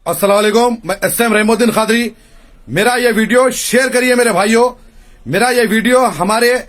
अस्सलाम वालेकुम, मैं एसएम रहमुद्दीन खादरी। मेरा ये वीडियो शेयर करिए मेरे भाइयों। मेरा ये वीडियो हमारे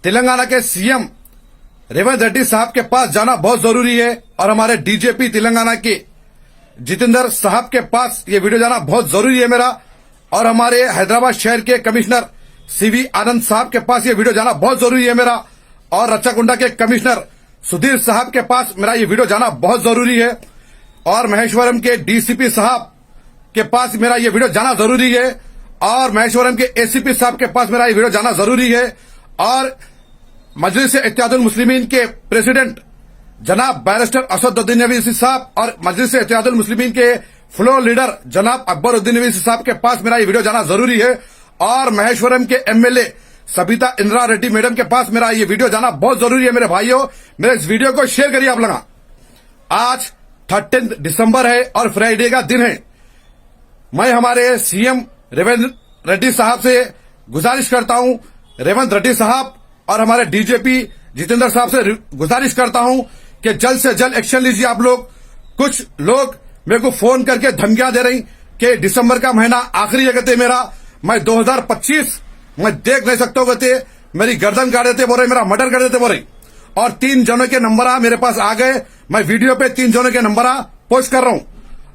तेलंगाना के सीएम रेवंत रेड्डी साहब के पास जाना बहुत जरूरी है और हमारे डीजीपी तेलंगाना के जितेंद्र साहब के पास ये वीडियो जाना बहुत जरूरी है मेरा, और हमारे हैदराबाद शहर के कमिश्नर सीवी आनंद साहब के पास ये वीडियो जाना बहुत जरूरी है मेरा, और रच्चाकुंडा के कमिश्नर सुधीर साहब के पास मेरा ये वीडियो जाना बहुत जरूरी है, और महेश्वरम के डीसीपी साहब के पास मेरा ये वीडियो जाना जरूरी है, और महेश्वरम के एसीपी साहब के पास मेरा ये वीडियो जाना जरूरी है, और मजलिस इत्तेहादुल मुस्लिमीन के प्रेसिडेंट जनाब बैरिस्टर असदुद्दीन अवीसी साहब और मजलिस इत्तेहादुल मुस्लिमीन के फ्लोर लीडर जनाब अकबरुद्दीन अवीसी साहब के पास मेरा ये वीडियो जाना जरूरी है, और महेश्वरम के एमएलए सबिता इंदिरा रेड्डी मैडम के पास मेरा ये वीडियो जाना बहुत जरूरी है मेरे भाइयों। मेरे इस वीडियो को शेयर करिए आप लोग। आज 13 दिसंबर है और फ्राइडे का दिन है। मैं हमारे सीएम रेवंत रेड्डी साहब से गुजारिश करता हूं, रेवंत रेड्डी साहब और हमारे डीजीपी जितेंद्र साहब से गुजारिश करता हूं कि जल्द से जल्द एक्शन लीजिए आप लोग। कुछ लोग मेरे को फोन करके धमकियां दे रही कि दिसंबर का महीना आखिरी है कहते मेरा, मैं 2025 मैं देख नहीं सकता हूं कहते, मेरी गर्दन काट देते बोल रहे, मेरा मर्डर कर देते बोल रही, और 3 जनों के नंबर मेरे पास आ गए। मैं वीडियो पे 3 जनों के नंबर पोस्ट कर रहा हूं,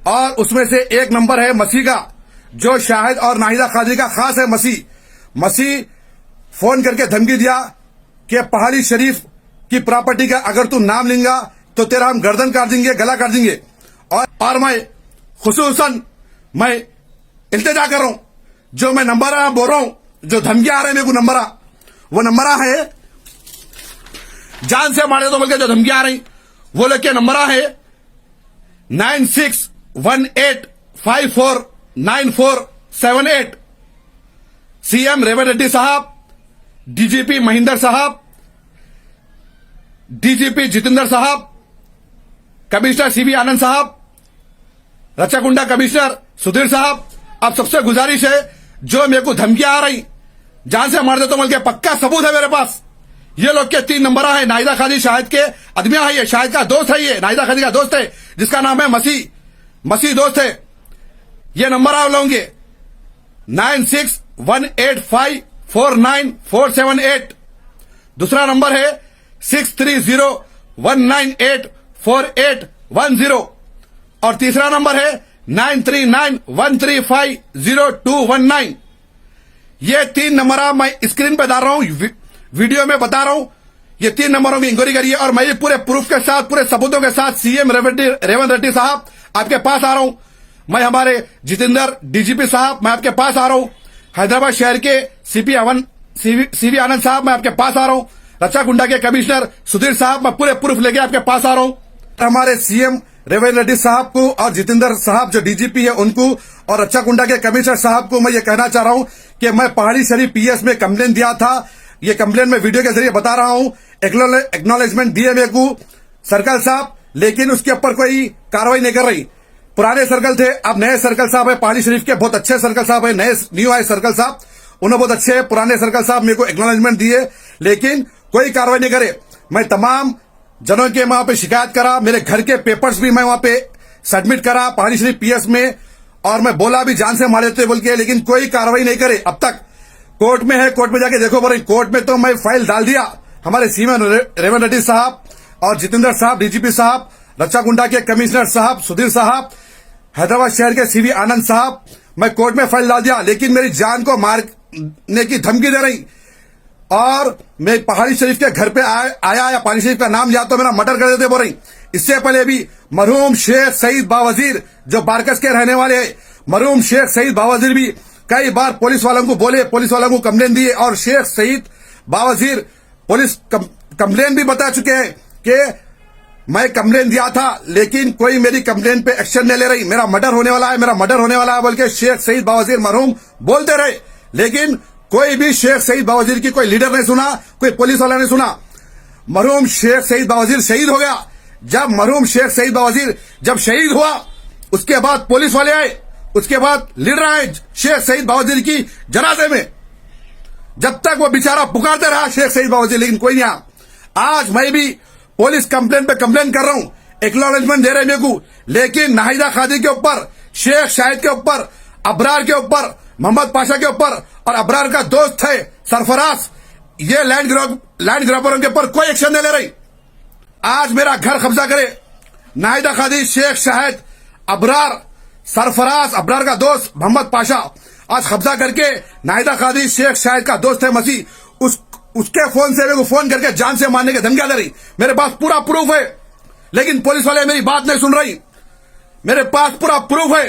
और उसमें से एक नंबर है मसीह का, जो शाहिद और नाहिदा काजी का खास है। मसीह फोन करके धमकी दिया कि पहाड़ी शरीफ की प्रॉपर्टी का अगर तू नाम लेंगा तो तेरा हम गर्दन काट देंगे, गला काट देंगे। और मैं खुसूसन मैं इल्तिजा कर रहा हूं, जो मैं नंबर बोल रहा हूं, जो धमकियां आ रहे हैं मेरे को नंबर, वो नंबर है जान से मारे तो बोल के जो धमकियां आ रही, वो लोग के नंबर है 9618549478। सीएम रेवंत रेड्डी साहब, डीजीपी महेंद्र साहब, डीजीपी जितेंद्र साहब, कमिश्नर सीवी आनंद साहब, रच्चाकुंडा कमिश्नर सुधीर साहब, आप सबसे गुजारिश है, जो मेरे को धमकियां आ रही जान से मार दे तो बोल के पक्का सबूत है मेरे पास। ये लोग के 3 नंबर है। नाहिदा खादी शाहिद के आदमी है, ये शाहिद का दोस्त है, ये नाहिदा खादी का दोस्त है जिसका नाम है मसीह दोस्त है। ये नंबर आप लोगे 9618549478। दूसरा नंबर है 6301984810, और तीसरा नंबर है 9391350219। ये 3 नंबर मैं स्क्रीन पे डाल रहा हूं, वीडियो में बता रहा हूं। ये 3 नंबरों की इंक्वायरी करिए, और मैं ये पूरे प्रूफ के साथ, पूरे सबूतों के साथ सीएम रेवंत रेड्डी साहब आपके पास आ रहा हूं। मैं हमारे जितेंद्र डीजीपी साहब मैं आपके पास आ रहा हूं। हैदराबाद शहर के सीवी आनंद साहब मैं आपके पास आ रहा हूं। रच्चाकुंडा के कमिश्नर सुधीर साहब मैं पूरे प्रूफ लेके आपके पास आ रहा हूं। हमारे सीएम रेवंत रेड्डी साहब को और जितेंद्र साहब जो डीजीपी है उनको, और रच्चाकुंडा के कमिश्नर साहब को मैं ये कहना चाह रहा हूं कि मैं पहाड़ी शरीफ पीएस में कंप्लेन दिया था। ये कंप्लेन मैं वीडियो के जरिए बता रहा हूं। एक्नॉलेजमेंट दिए मेरे को सर्कल साहब, लेकिन उसके ऊपर कोई कार्रवाई नहीं कर रही। पुराने सर्कल थे, अब नए सर्कल साहब है पहाड़ी शरीफ के, बहुत अच्छे सर्कल साहब है, नए न्यू आए सर्कल साहब, उन्हें बहुत अच्छे है। पुराने सर्कल साहब मेरे को एक्नॉलेजमेंट दिए, लेकिन कोई कार्रवाई नहीं करे। मैं तमाम जनों के वहां पे शिकायत करा, मेरे घर के पेपर्स भी मैं वहां पे सबमिट करा पहाड़ी शरीफ पीएस में, और मैं बोला भी जान से मार देते बोल के, लेकिन कोई कार्रवाई नहीं करे। अब तक कोर्ट में है, कोर्ट में जाके देखो बोल, कोर्ट में तो मैं फाइल डाल दिया। हमारे सीएम रेवंत रेड्डी साहब और जितेंद्र साहब, डीजीपी साहब, रच्चाकुंडा के कमिश्नर साहब सुधीर साहब, हैदराबाद शहर के सीवी आनंद साहब, मैं कोर्ट में फाइल डाल दिया, लेकिन मेरी जान को मारने की धमकी दे रही, और मैं पहाड़ी शरीफ के घर पे आया या पहाड़ी शरीफ का नाम लिया तो मेरा मर्डर कर देते बोल रही। इससे पहले भी मरहूम शेख सईद बावजीर जो बारकस के रहने वाले हैं, मरहूम शेख सईद बावजीर भी कई बार पुलिस वालों को बोले, पुलिस वालों को कंप्लेन दिए, और शेख सईद बावजीर पुलिस कंप्लेन भी बता चुके हैं कि मैं कंप्लेन दिया था, लेकिन कोई मेरी कंप्लेन पे एक्शन नहीं ले रही। मेरा मर्डर होने वाला है, मेरा मर्डर होने वाला है बोल के शेख सईद बावजीर मरहूम बोलते रहे, लेकिन कोई भी शेख सईद बावजीर की कोई लीडर नहीं सुना, कोई पुलिस वाला नहीं सुना। मरहूम शेख सईद बावजीर शहीद हो गया। जब मरहूम शेख सईद बावजीर जब शहीद हुआ, उसके बाद पुलिस वाले आए, उसके बाद लीडर आए शेख सईद बावजीर की जनाजे में। जब तक वो बेचारा पुकारते रहा शेख सईद बावजीर, लेकिन कोई नहीं आया। आज मैं भी पुलिस कंप्लेन पे कंप्लेन कर रहा हूं, एक्नॉलेजमेंट दे रहे मेरे को, लेकिन नाहिदा खादी के ऊपर शेख शाहिद के ऊपर, अबरार के ऊपर, मोहम्मद पाशा के ऊपर और अबरार का दोस्त है सरफराज, ये लैंड ग्रैबरों के ऊपर कोई एक्शन नहीं ले रही। आज मेरा घर कब्जा करे नाहिदा कादी, शेख शाहिद, अबरार, सरफराज, अबरार का दोस्त मोहम्मद पाशा आज कब्जा करके नाहिदा कादी, शेख शाहिद का दोस्त है मसीह, उसके फोन से मेरे को फोन करके जान से मारने की धमकियां दे रही। मेरे पास पूरा प्रूफ है, लेकिन पुलिस वाले मेरी बात नहीं सुन रही। मेरे पास पूरा प्रूफ है।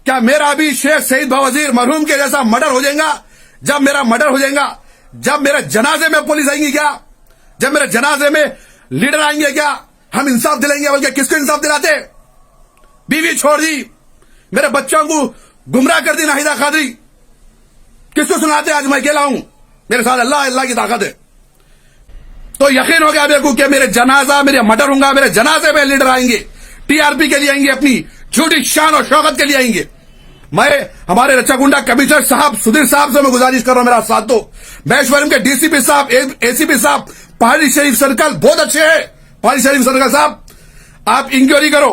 क्या मेरा भी शेख सईद बावजीर मरहूम के जैसा मर्डर हो जाएगा? जब मेरा मर्डर हो जाएगा, जब मेरे जनाजे में पुलिस आएंगी क्या? जब मेरे जनाजे में लीडर आएंगे क्या? हम इंसाफ दिलाएंगे? बल्कि किसको इंसाफ दिलाते? बीवी छोड़ दी, मेरे बच्चों को गुमराह कर दी नाहिदा कादरी, किसको सुनाते? आज मैं अकेला हूं, मेरे साथ अल्लाह की ताकत है। तो यकीन हो गया मेरे को कि मेरे जनाजा, मेरे मर्डर होगा, मेरे जनाजे में लीडर आएंगे, टीआरपी के लिए आएंगे, अपनी झूठी शान और शौकत के लिए आएंगे। मैं हमारे रच्चाकुंडा कमिश्नर साहब सुधीर साहब से मैं गुजारिश कर रहा हूं, मेरा साथ दो। महेश्वरम के डीसीपी साहब, एसीपी साहब, पहाड़ी शरीफ सर्कल बहुत अच्छे हैं। पहाड़ी शरीफ सर्कल साहब, आप इंक्वायरी करो,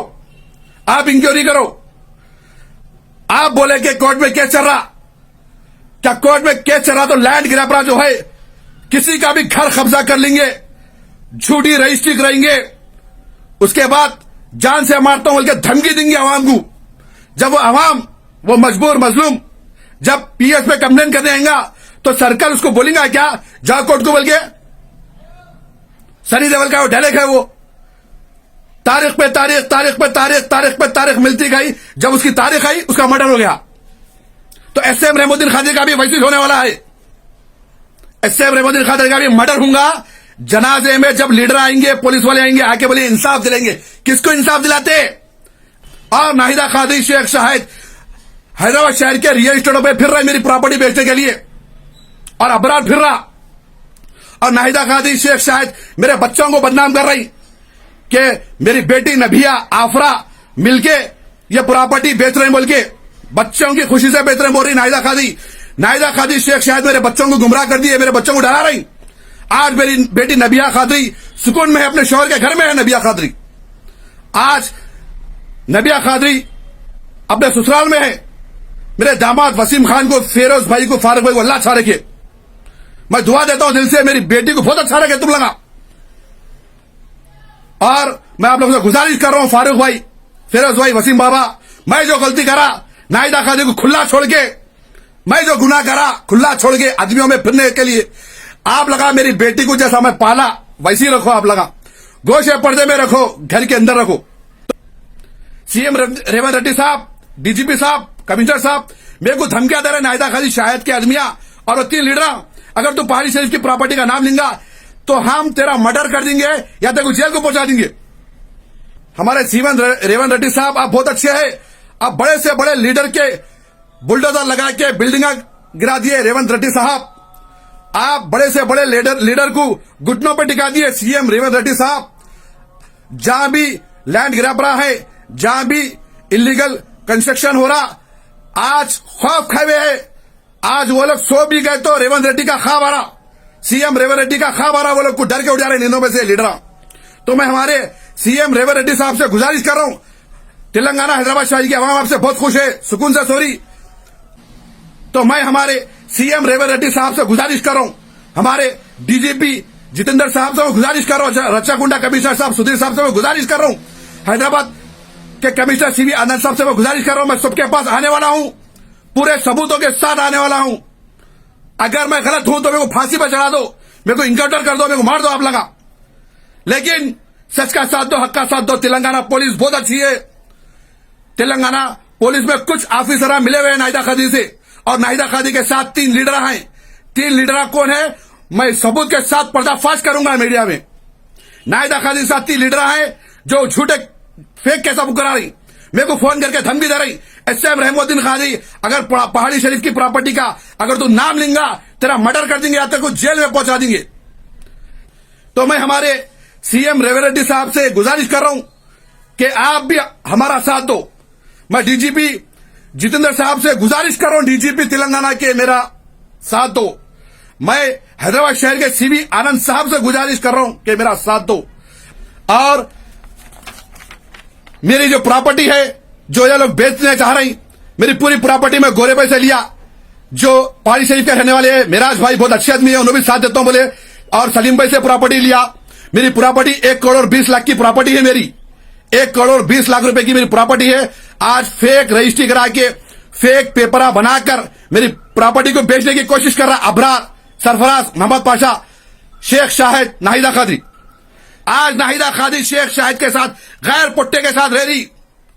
आप इंक्वायरी करो। आप बोले कि कोर्ट में केस चल रहा, क्या कोर्ट में केस चल रहा तो लैंड ग्रैबर जो है किसी का भी घर कब्जा कर लेंगे, झूठी रजिस्ट्री कराएंगे, उसके बाद जान से मारता हूं बोल के धमकी देंगे आवाम को। जब वो आवाम, वो मजबूर मजलूम जब पीएस पे कंप्लेन करने आएगा तो सरकार उसको बोलेगा क्या? जाओ कोर्ट को बोल के। सनी देओल का वो डायलॉग है, वो तारीख पे तारीख, तारीख पे तारीख, तारीख पे तारीख मिलती गई। जब उसकी तारीख आई उसका मर्डर हो गया। तो एसएम रहमुद्दीन खादरी का भी वैसे होने वाला है। एसएम रहमुद्दीन खादरी का भी मर्डर होगा। जनाजे में जब लीडर आएंगे, पुलिस वाले आएंगे, आके बोले इंसाफ दिलाएंगे, किसको इंसाफ दिलाते? और नाहिदा कादी, शेख शाहिद हैदराबाद शहर के रियल एस्टेटों पे फिर रहा है मेरी प्रॉपर्टी बेचने के लिए, और अबरार फिर रहा, और नाहिदा कादी, शेख शाहिद मेरे बच्चों को बदनाम कर रही कि मेरी बेटी नबिया, आफरा मिलके ये प्रॉपर्टी बेच रहे बोल के, बच्चों की खुशी से बेच रहे बोल रही नाहिदा कादी। नाहिदा कादी, शेख शाहिद मेरे बच्चों को गुमराह कर दिए, मेरे बच्चों को डरा रही। आज मेरी बेटी नबिया कादरी सुकून में है, अपने शौहर के घर में है नबिया कादरी। आज नबिया कादरी अपने ससुराल में है। मेरे दामाद वसीम खान को, फेरोज भाई को, फारूक भाई को अल्लाह अच्छा रखे। मैं दुआ देता हूं दिल से, मेरी बेटी को बहुत अच्छा रखे तुम लगा। और मैं आप लोगों से गुजारिश कर रहा हूं, फारूक भाई, फेरोज भाई, वसीम बाबा, मैं जो गलती करा नाहिदा कादरी को खुला छोड़ के, मैं जो गुनाह करा खुला छोड़ के आदमियों में फिरने के लिए, आप लगा मेरी बेटी को जैसा मैं पाला वैसी रखो, आप लगा गोशे पर्दे में रखो, घर के अंदर रखो। सीएम रेवंत रेड्डी साहब, डीजीपी साहब, कमिश्नर साहब मेरे को धमकियां दे रहे नाहिदा कादी, शाहिद के आदमियां और वो 3 लीडर, अगर तू पहाड़ी शरीफ की प्रॉपर्टी का नाम लेंगा तो हम तेरा मर्डर कर देंगे या तेरे को जेल को पहुंचा देंगे। हमारे सीएम रेवंत रेड्डी साहब, आप बहुत अच्छे हैं। आप बड़े से बड़े लीडर के बुलडोजर लगा के बिल्डिंग गिरा दिए रेवंत रेड्डी साहब। आप बड़े से बड़े लीडर को घुटनों पर टिका दिए सीएम रेवंत रेड्डी साहब। जहां भी लैंड ग्रैबर है, जहां भी इलीगल कंस्ट्रक्शन हो रहा, आज खौफ खाए हुए है। आज वो लोग सो भी गए तो रेवंत रेड्डी का ख्वाब आ रहा, सीएम रेवंत रेड्डी का ख्वाब आ रहा, वो लोग को डर के उठ जा रहे नींदों में से लीडर। तो मैं हमारे सीएम रेवंत रेड्डी साहब से गुजारिश कर रहा हूं, तेलंगाना हैदराबाद शहर की आवाम आपसे बहुत खुश है, सुकून से सो रही। तो मैं हमारे सीएम रेवंत रेड्डी साहब से गुजारिश कर रहा हूं, हमारे डीजीपी जितेंद्र साहब से मैं गुजारिश कर रहा हूं, रच्चाकुंडा कमिश्नर साहब सुधीर साहब से मैं गुजारिश कर रहा हूं, हैदराबाद के कमिश्नर सीवी आनंद साहब से मैं गुजारिश कर रहा हूं, मैं सबके पास आने वाला हूं, पूरे सबूतों के साथ आने वाला हूं। अगर मैं गलत हूं तो मेरे को फांसी पर चढ़ा दो, मेरे को इनकाउंटर कर दो, मेरे को मार दो आप लगा, लेकिन सच का साथ दो, हक का साथ दो। तेलंगाना पुलिस बहुत अच्छी है। तेलंगाना पुलिस में कुछ ऑफिसर मिले हुए हैं नाहिदा कादी से, और नाहिदा कादी के साथ 3 लीडर हैं। 3 लीडर कौन है मैं सबूत के साथ पर्दाफाश करूंगा मीडिया में। नाहिदा कादी के साथ 3 लीडर हैं जो झूठे फेक केस अब करा रही, मेरे को फोन करके धमकी दे रही, एसएम रहमुद्दीन खादरी अगर पहाड़ी शरीफ की प्रॉपर्टी का अगर तू नाम लेंगा तेरा मर्डर कर देंगे या तेरे को जेल में पहुंचा देंगे। तो मैं हमारे सीएम रेवंत रेड्डी साहब से गुजारिश कर रहा हूं कि आप भी हमारा साथ दो। मैं डीजीपी जितेंद्र साहब से गुजारिश कर रहा हूं, डीजीपी तेलंगाना के मेरा साथ दो। मैं हैदराबाद शहर के सीवी आनंद साहब से गुजारिश कर रहा हूं कि मेरा साथ दो, और मेरी जो प्रॉपर्टी है जो ये लोग बेचने चाह रही, मेरी पूरी प्रॉपर्टी में गोरे पैसे लिया। जो पहाड़ी शरीफ के रहने वाले हैं, मेराज भाई बहुत अच्छे आदमी है, उन्हें भी साथ देता हूं बोले, और सलीम भाई से प्रॉपर्टी लिया। मेरी प्रॉपर्टी 1,20,00,000 की प्रॉपर्टी है मेरी, 1,20,00,000 रुपए की मेरी प्रॉपर्टी है। आज फेक रजिस्ट्री करा के, फेक पेपरा बनाकर मेरी प्रॉपर्टी को बेचने की कोशिश कर रहा अबरार, सरफराज, मोहम्मद पाशा, शेख शाहिद, नाहिदा कादरी। आज नाहिदा कादरी शेख शाहिद के साथ गैर पुट्टे के साथ रह रही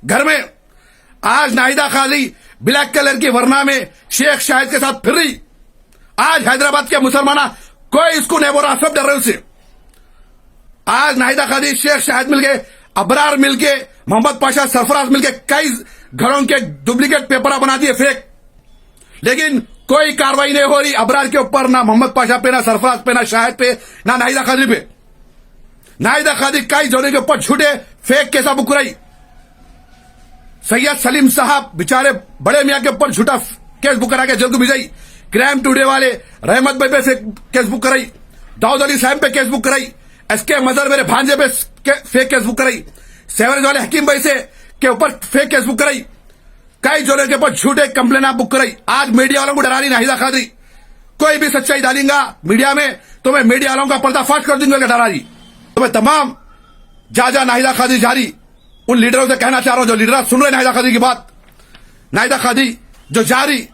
घर में। आज नाहिदा कादरी ब्लैक कलर की वरना में शेख शाहिद के साथ फिर रही। आज हैदराबाद के मुसलमाना कोई इसको नहीं बोल रहा, सब डर रहे उसे। आज नाहिदा कादरी शेख शाहिद मिलके, अबरार मिलके, मोहम्मद पाशा, सरफराज मिलके कई घरों के डुप्लीकेट पेपर बना दिए फेक, लेकिन कोई कार्रवाई नहीं हो रही अबरार के ऊपर, ना मोहम्मद पाशा पे, ना सरफराज पे, ना शाहिद पे, ना नाहिदा कादरी पे। नाहिदा कादरी कई जोड़े के ऊपर झूठे फेक केसा बुक रही। सैयद सलीम साहब बेचारे बड़े मियां के ऊपर झूठा केस बुक करा के जेल को भिजाई। क्राइम टुडे वाले रहमत भाई पे केस बुक कराई, दाऊद अली साहब पे केस बुक कराई, एसके मजहर मेरे भांजे पे फेक केस बुक कराई, सेवरेज वाले हकीम भाई से के ऊपर फेक केस बुक कराई, कई जोड़े के ऊपर झूठे कंप्लेन बुक कराई। आज मीडिया वालों को डरा रही नाहिदा कादरी, कोई भी सच्चाई डालेंगा मीडिया में तो मैं मीडिया वालों का पर्दाफाश कर दूंगा कि डरा रही। तो मैं तमाम जा नाहिदा कादरी जारी उन लीडरों से कहना चाह रहा हूं, जो लीडर सुन रहे नाहिदा कादरी की बात, नाहिदा कादरी जो जारी,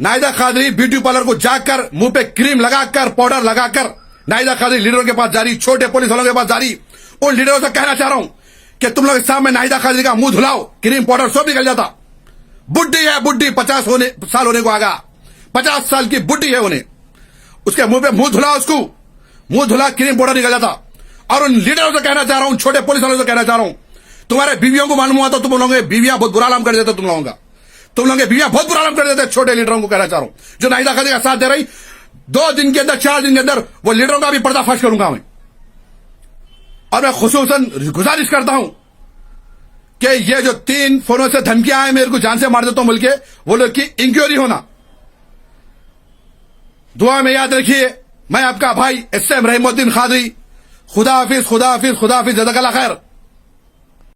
नाहिदा कादरी ब्यूटी पार्लर को जाकर मुंह पे क्रीम लगाकर, पाउडर लगाकर नाहिदा कादरी लीडरों के पास जारी, छोटे पुलिस वालों के पास जारी। उन लीडरों से कहना चाह रहा हूं कि तुम लोग इस सामने नाहिदा कादरी का मुंह धुलाओ, क्रीम पाउडर सब निकल जाता। बुड्ढी है, बुड्ढी 50 साल होने को आगा, 50 साल की बुड्ढी है उन्हें, उसके मुंह पे मुंह धुलाओ, उसको मुंह धुला क्रीम पाउडर निकल जाता। और उन लीडरों से कहना चाह रहा हूं, छोटे पुलिस वालों से कहना चाह रहा हूं, तुम्हारे बीवियों को मालूम हुआ तो तुम लोगों बीवियां बहुत बुरा नाम कर देते, तुम लोगों के बीवियां बहुत बुरा नाम कर देते। छोटे लीडरों को कहना चाह रहा हूं जो नाहिदा कादरी का साथ दे रही, 2 दिन के अंदर, 4 दिन के अंदर वो लीडरों का भी पर्दाफाश करूंगा मैं। और मैं खुसूसन गुजारिश करता हूं कि ये जो 3 फोनों से धमकियां आए मेरे को जान से मार देता हूं बोल के, वो लोग की इंक्वायरी होना दुआ में याद रखिए। मैं आपका भाई एसएम रहीमुद्दीन कादरी, खुदा हाफिज, खुदा हाफिज, खुदा हाफिज, जज़ाकल्लाह खैर।